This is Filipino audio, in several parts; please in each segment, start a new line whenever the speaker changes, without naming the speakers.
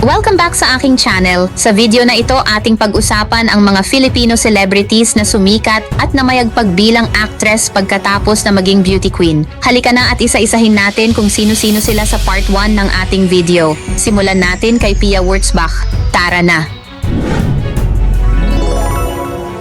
Welcome back sa aking channel. Sa video na ito, ating pag-usapan ang mga Filipino celebrities na sumikat at namayagpag bilang actress pagkatapos na maging beauty queen. Halika na at isa-isahin natin kung sino-sino sila sa part 1 ng ating video. Simulan natin kay Pia Wurtzbach. Tara na!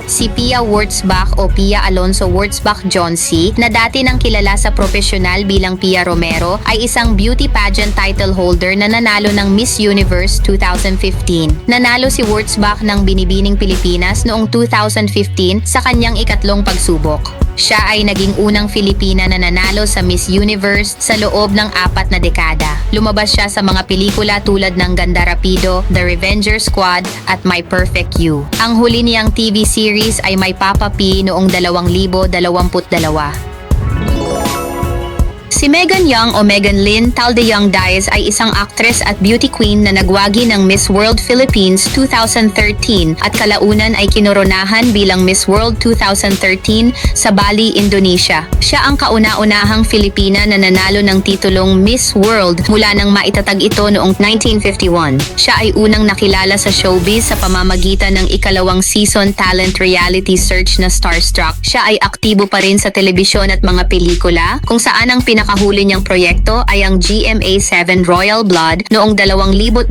Si Pia Wurtzbach o Pia Alonso Wurtzbach Johnsy, na dati nang kilala sa profesional bilang Pia Romero, ay isang beauty pageant title holder na nanalo ng Miss Universe 2015. Nanalo si Wurtzbach ng Binibining Pilipinas noong 2015 sa kanyang ikatlong pagsubok. Siya ay naging unang Filipina na nanalo sa Miss Universe sa loob ng 4 na dekada. Lumabas siya sa mga pelikula tulad ng Ganda Rapido, The Revenger Squad at My Perfect You. Ang huli niyang TV series ay My Papa P noong 2022. Si Megan Young o Megan Lynn Taldeyoung Diaz ay isang actress at beauty queen na nagwagi ng Miss World Philippines 2013 at kalaunan ay kinoronahan bilang Miss World 2013 sa Bali, Indonesia. Siya ang kauna-unahang Filipina na nanalo ng titulong Miss World mula nang maitatag ito noong 1951. Siya ay unang nakilala sa showbiz sa pamamagitan ng ikalawang season talent reality search na Starstruck. Siya ay aktibo pa rin sa telebisyon at mga pelikula kung saan ang pinakahuli niyang proyekto ay ang GMA7 Royal Blood noong 2023.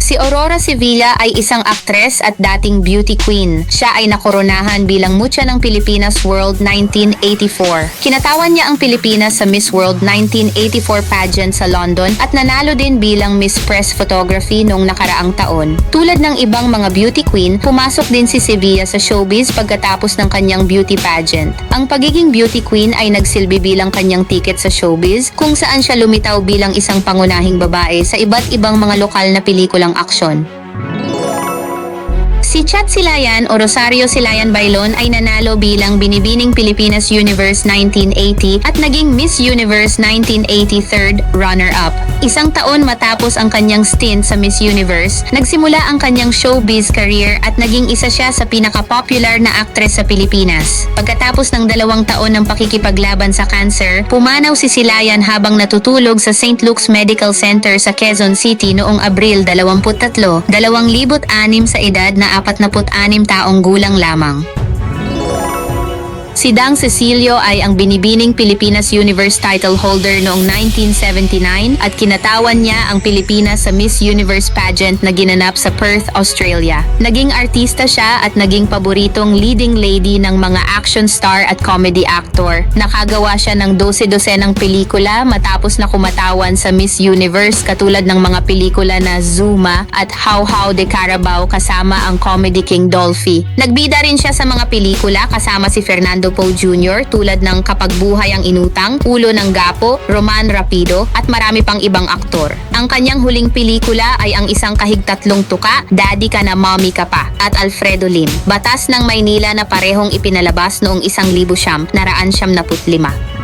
Si Aurora Sevilla ay isang aktres at dating beauty queen. Siya ay nakoronahan bilang Mucha ng Pilipinas World 1984. Kinatawan niya ang Pilipinas sa Miss World 1984 pageant sa London at nanalo din bilang Miss Press Photography noong nakaraang taon. Tulad ng ibang mga beauty queen, pumasok din si Sevilla sa showbiz pagkatapos ng kanyang beauty pageant. Ang pagiging beauty queen ay nagsilbi bilang kanyang ticket sa showbiz kung saan siya lumitaw bilang isang pangunahing babae sa iba't ibang mga lokal na pelikulang aksyon. Si Chat Silayan o Rosario Silayan Bailon ay nanalo bilang Binibining Pilipinas Universe 1980 at naging Miss Universe 1980 third runner-up. Isang taon matapos ang kanyang stint sa Miss Universe, nagsimula ang kanyang showbiz career at naging isa siya sa pinaka-popular na aktres sa Pilipinas. Pagkatapos ng 2 taon ng pakikipaglaban sa cancer, pumanaw si Silayan habang natutulog sa St. Luke's Medical Center sa Quezon City noong Abril 23, 2006 sa edad na 46 taong gulang lamang. Si Dang Cecilio ay ang Binibining Pilipinas Universe title holder noong 1979 at kinatawan niya ang Pilipinas sa Miss Universe pageant na ginanap sa Perth, Australia. Naging artista siya at naging paboritong leading lady ng mga action star at comedy actor. Nakagawa siya ng 12-dosenang pelikula matapos na kumatawan sa Miss Universe katulad ng mga pelikula na Zuma at How How de Carabao kasama ang comedy king Dolphy. Nagbida rin siya sa mga pelikula kasama si Fernando Poe Jr. tulad ng Kapag Buhay ang Inutang, Ulo ng Gapo, Roman Rapido at marami pang ibang aktor. Ang kanyang huling pelikula ay ang Isang Kahigtatlong Tuka, Daddy Ka na Mommy Ka Pa at Alfredo Lim, Batas ng Maynila na parehong ipinalabas noong 1995.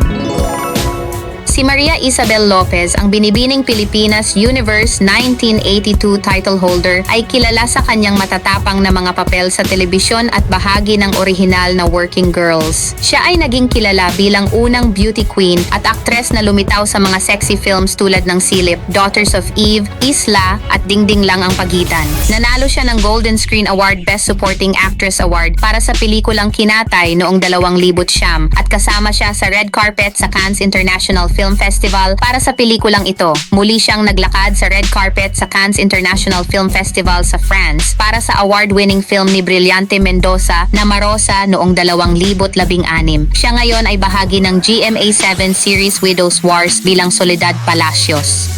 Si Maria Isabel Lopez, ang Binibining Pilipinas Universe 1982 title holder, ay kilala sa kanyang matatapang na mga papel sa telebisyon at bahagi ng orihinal na Working Girls. Siya ay naging kilala bilang unang beauty queen at aktres na lumitaw sa mga sexy films tulad ng Silip, Daughters of Eve, Isla at Dingding Lang ang Pagitan. Nanalo siya ng Golden Screen Award Best Supporting Actress Award para sa pelikulang Kinatay noong 2009 at kasama siya sa red carpet sa Cannes International Film Festival para sa pelikulang ito. Muli siyang naglakad sa red carpet sa Cannes International Film Festival sa France para sa award-winning film ni Brillante Mendoza na Marosa noong 2016. Siya ngayon ay bahagi ng GMA7 series Widows Wars bilang Soledad Palacios.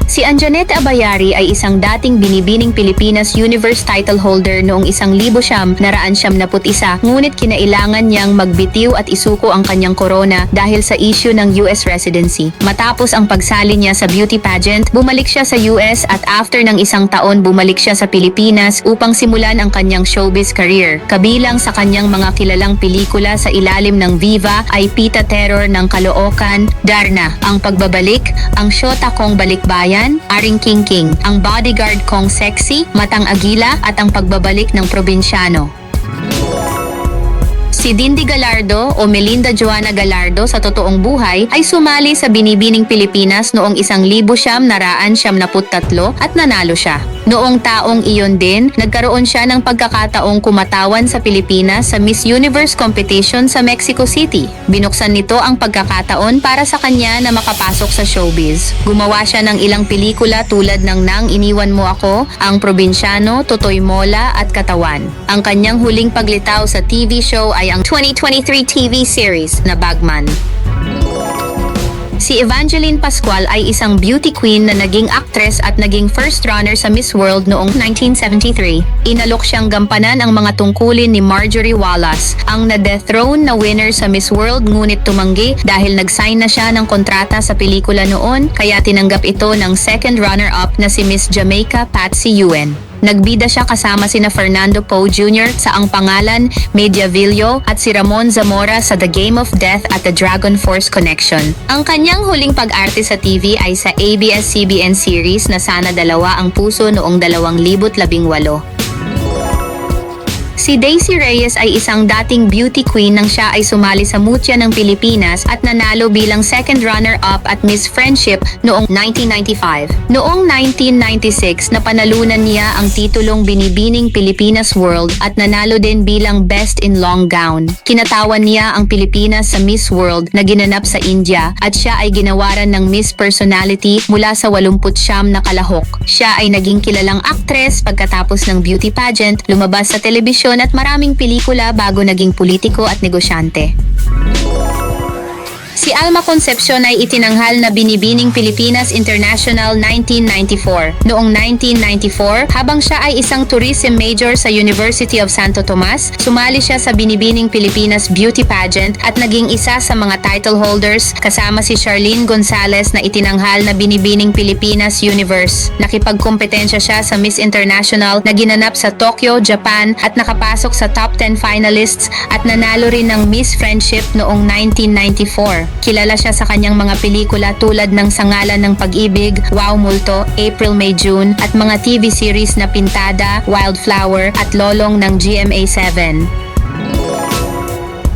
Si Anjanette Abayari ay isang dating Binibining Pilipinas Universe title holder noong 1971, ngunit kinailangan niyang magbitiw at isuko ang kanyang korona dahil sa issue ng US residency. Matapos ang pagsali niya sa beauty pageant, bumalik siya sa US at after ng 1 taon bumalik siya sa Pilipinas upang simulan ang kanyang showbiz career. Kabilang sa kanyang mga kilalang pelikula sa ilalim ng Viva ay Pita Terror ng Caloocan, Darna, Ang Pagbabalik, Ang Shota Kong Balikbayan, Aring King King, Ang Bodyguard Kong Sexy, Matang Agila at Ang Pagbabalik ng Probinsyano. Si Dindy Gallardo o Melinda Joanna Gallardo sa totoong buhay ay sumali sa Binibining Pilipinas noong 1973 at nanalo siya. Noong taong iyon din, nagkaroon siya ng pagkakataong kumatawan sa Pilipinas sa Miss Universe competition sa Mexico City. Binuksan nito ang pagkakataon para sa kanya na makapasok sa showbiz. Gumawa siya ng ilang pelikula tulad ng Nang Iniwan Mo Ako, Ang Probinsyano, Totoy Mola at Katawan. Ang kanyang huling paglitaw sa TV show ay ang 2023 TV series na Bagman. Si Evangeline Pascual ay isang beauty queen na naging actress at naging first runner sa Miss World noong 1973. Inalok siyang gampanan ang mga tungkulin ni Marjorie Wallace, ang na-dethrone na winner sa Miss World, ngunit tumanggi dahil nag-sign na siya ng kontrata sa pelikula noon, kaya tinanggap ito ng second runner-up na si Miss Jamaica Patsy Yuen. Nagbida siya kasama sina Fernando Poe Jr. sa Ang Pangalan, Mediavillo at si Ramon Zamora sa The Game of Death at The Dragon Force Connection. Ang kanyang huling pag-arte sa TV ay sa ABS-CBN series na Sana Dalawa Ang Puso noong 2018. Si Daisy Reyes ay isang dating beauty queen nang siya ay sumali sa Mutya ng Pilipinas at nanalo bilang second runner-up at Miss Friendship noong 1995. Noong 1996, napanalunan niya ang titulong Binibining Pilipinas World at nanalo din bilang Best in Long Gown. Kinatawan niya ang Pilipinas sa Miss World na ginanap sa India at siya ay ginawaran ng Miss Personality mula sa 89 na kalahok. Siya ay naging kilalang actress pagkatapos ng beauty pageant, lumabas sa telebisyon at maraming pelikula bago naging politiko at negosyante. Si Alma Concepcion ay itinanghal na Binibining Pilipinas International 1994. Noong 1994, habang siya ay isang tourism major sa University of Santo Tomas, sumali siya sa Binibining Pilipinas Beauty Pageant at naging isa sa mga title holders kasama si Charlene Gonzalez na itinanghal na Binibining Pilipinas Universe. Nakipagkompetensya siya sa Miss International na ginanap sa Tokyo, Japan at nakapasok sa top 10 finalists at nanalo rin ng Miss Friendship noong 1994. Kilala siya sa kanyang mga pelikula tulad ng Sa Ngalan ng Pag-ibig, Wow Multo, April, May, June at mga TV series na Pintada, Wildflower at Lolong ng GMA7.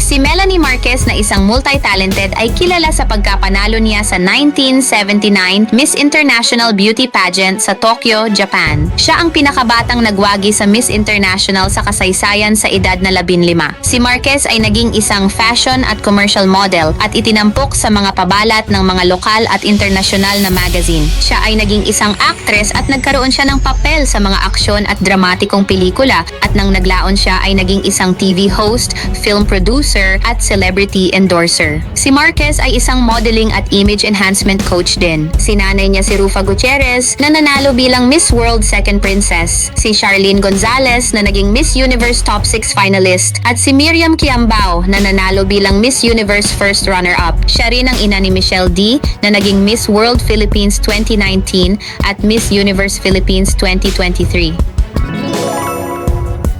Si Melanie Marquez na isang multi-talented ay kilala sa pagkapanalo niya sa 1979 Miss International Beauty Pageant sa Tokyo, Japan. Siya ang pinakabatang nagwagi sa Miss International sa kasaysayan sa edad na 15. Si Marquez ay naging isang fashion at commercial model at itinampok sa mga pabalat ng mga lokal at internasyonal na magazine. Siya ay naging isang actress at nagkaroon siya ng papel sa mga aksyon at dramatikong pelikula at nang naglaon siya ay naging isang TV host, film producer at celebrity endorser. Si Marquez ay isang modeling at image enhancement coach din. Si nanay niya si Rufa Gutierrez na nanalo bilang Miss World Second Princess. Si Charlene Gonzalez na naging Miss Universe Top 6 finalist. At si Miriam Kiambao na nanalo bilang Miss Universe First Runner-up. Siya rin ang ina ni Michelle D na naging Miss World Philippines 2019 at Miss Universe Philippines 2023.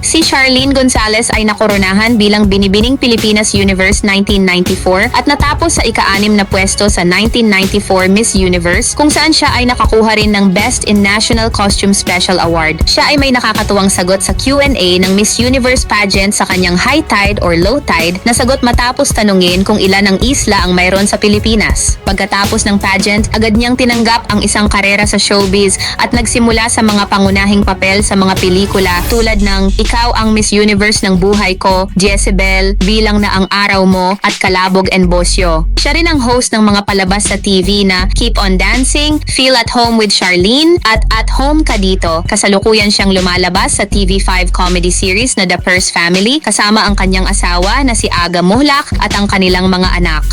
Si Charlene Gonzalez ay nakoronahan bilang Binibining Pilipinas Universe 1994 at natapos sa ika-6 na pwesto sa 1994 Miss Universe kung saan siya ay nakakuha rin ng Best in National Costume Special Award. Siya ay may nakakatuwang sagot sa Q&A ng Miss Universe pageant sa kanyang high tide or low tide na sagot matapos tanungin kung ilan ang isla ang mayroon sa Pilipinas. Pagkatapos ng pageant, agad niyang tinanggap ang isang karera sa showbiz at nagsimula sa mga pangunahing papel sa mga pelikula tulad ng Ikaw ang Miss Universe ng Buhay Ko, Jezebel, Bilang na ang Araw Mo, at Kalabog and Bosyo. Siya rin ang host ng mga palabas sa TV na Keep on Dancing, Feel at Home with Charlene, at Home Ka Dito. Kasalukuyan siyang lumalabas sa TV5 comedy series na The Purse Family kasama ang kanyang asawa na si Aga Muhlak at ang kanilang mga anak.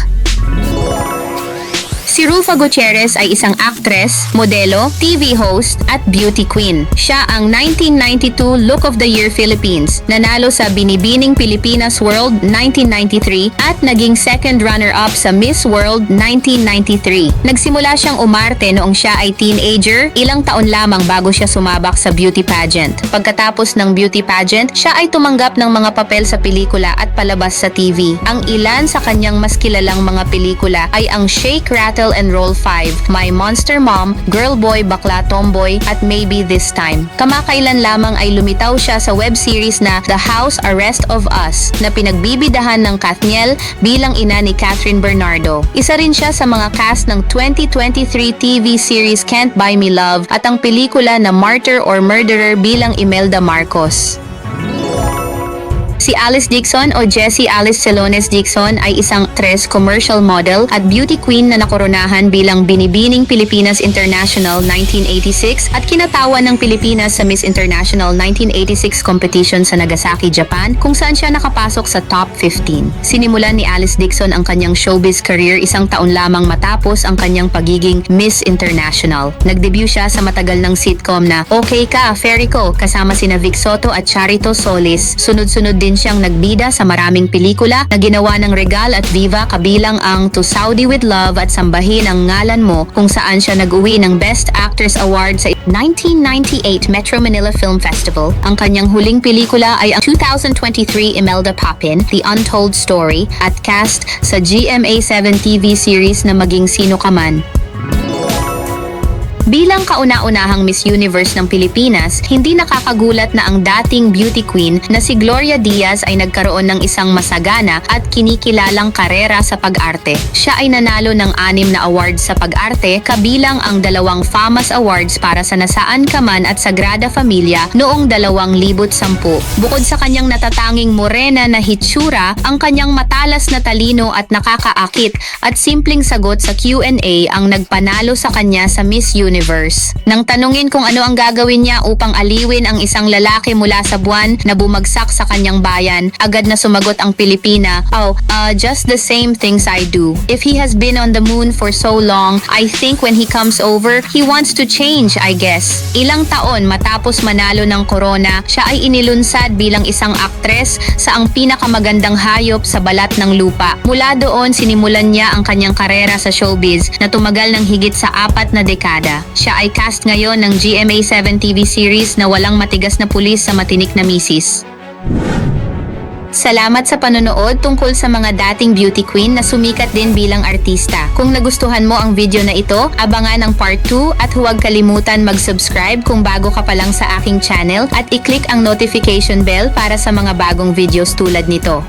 Si Rufa Gutierrez ay isang actress, modelo, TV host at beauty queen. Siya ang 1992 Look of the Year Philippines, nanalo sa Binibining Pilipinas World 1993 at naging second runner-up sa Miss World 1993. Nagsimula siyang umarte noong siya ay teenager, ilang taon lamang bago siya sumabak sa beauty pageant. Pagkatapos ng beauty pageant, siya ay tumanggap ng mga papel sa pelikula at palabas sa TV. Ang ilan sa kanyang mas kilalang mga pelikula ay ang Shake, Rattle, Gospel and Roll 5, My Monster Mom, Girl Boy, Bakla Tomboy, at Maybe This Time. Kamakailan lamang ay lumitaw siya sa web series na The House Arrest of Us na pinagbibidahan ng Kathniel bilang ina ni Catherine Bernardo. Isa rin siya sa mga cast ng 2023 TV series Can't Buy Me Love at ang pelikula na Martyr or Murderer bilang Imelda Marcos. Si Alice Dixon o Jessie Alice Celones Dixon ay isang actress, commercial model at beauty queen na nakoronahan bilang Binibining Pilipinas International 1986 at kinatawan ng Pilipinas sa Miss International 1986 competition sa Nagasaki, Japan kung saan siya nakapasok sa top 15. Sinimulan ni Alice Dixon ang kanyang showbiz career isang taon lamang matapos ang kanyang pagiging Miss International. Nagdebut siya sa matagal ng sitcom na Okay Ka, Fairy Ko kasama sina Vic Soto at Charito Solis. Sunod-sunod din siyang nagbida sa maraming pelikula na ginawa ng Regal at Viva kabilang ang To Saudi with Love at Sambahin ang Ngalan Mo kung saan siya nag-uwi ng Best Actress Award sa 1998 Metro Manila Film Festival. Ang kanyang huling pelikula ay ang 2023 Imelda Papin, The Untold Story at cast sa GMA7 TV series na Maging Sino Ka Man. Bilang kauna-unahang Miss Universe ng Pilipinas, hindi nakakagulat na ang dating beauty queen na si Gloria Diaz ay nagkaroon ng isang masagana at kinikilalang karera sa pag-arte. Siya ay nanalo ng 6 na awards sa pag-arte, kabilang ang 2 FAMAS Awards para sa Nasaan Ka Man at Sagrada Familia noong 2010. Bukod sa kanyang natatanging morena na hitsura, ang kanyang matalas na talino at nakakaakit at simpleng sagot sa Q&A ang nagpanalo sa kanya sa Miss Universe. Nang tanungin kung ano ang gagawin niya upang aliwin ang isang lalaki mula sa buwan na bumagsak sa kanyang bayan, agad na sumagot ang Pilipina, just the same things I do. If he has been on the moon for so long, I think when he comes over, he wants to change, I guess. Ilang taon matapos manalo ng corona, siya ay inilunsad bilang isang aktres sa ang pinakamagandang hayop sa balat ng lupa. Mula doon, sinimulan niya ang kanyang karera sa showbiz na tumagal ng higit sa 4 na dekada. Siya ay cast ngayon ng GMA7 TV series na Walang Matigas na Pulis sa Matinik na Misis. Salamat sa panonood tungkol sa mga dating beauty queen na sumikat din bilang artista. Kung nagustuhan mo ang video na ito, abangan ang part 2 at huwag kalimutan mag-subscribe kung bago ka pa lang sa aking channel at i-click ang notification bell para sa mga bagong videos tulad nito.